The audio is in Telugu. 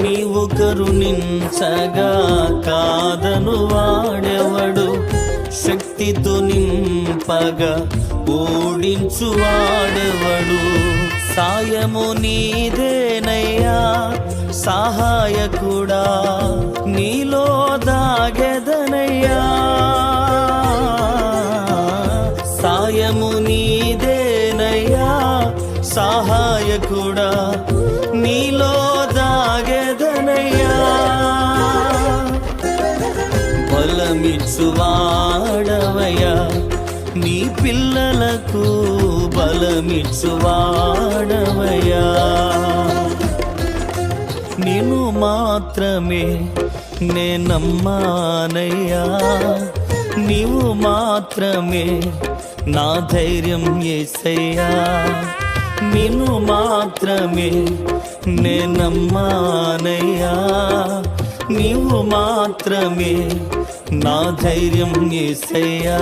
నీవు కరుణించగా కాదను వాడెవడు, శక్తితో నింపగా ఓడించు వాడెవడు. సాయము నీదేనయ్యా సహాయకుడా, నీలో దాగెదనయ్యా. సాయము నీదేనయ్యా సహాయకుడా, నీలో దాగెదనయ్యా. బలమిచ్చువాడవయ్యా నీ పిల్లలకు, బలమిచ్చువాడవయ్యా. నిన్ను మాత్రమే నే నమ్మానయ్యా, నీవు మాత్రమే నా ధైర్యం యేసయ్యా. నిన్ను మాత్రమే నే నమ్మానయ్యా, నీవు మాత్రమే నా ధైర్యం యేసయ్యా.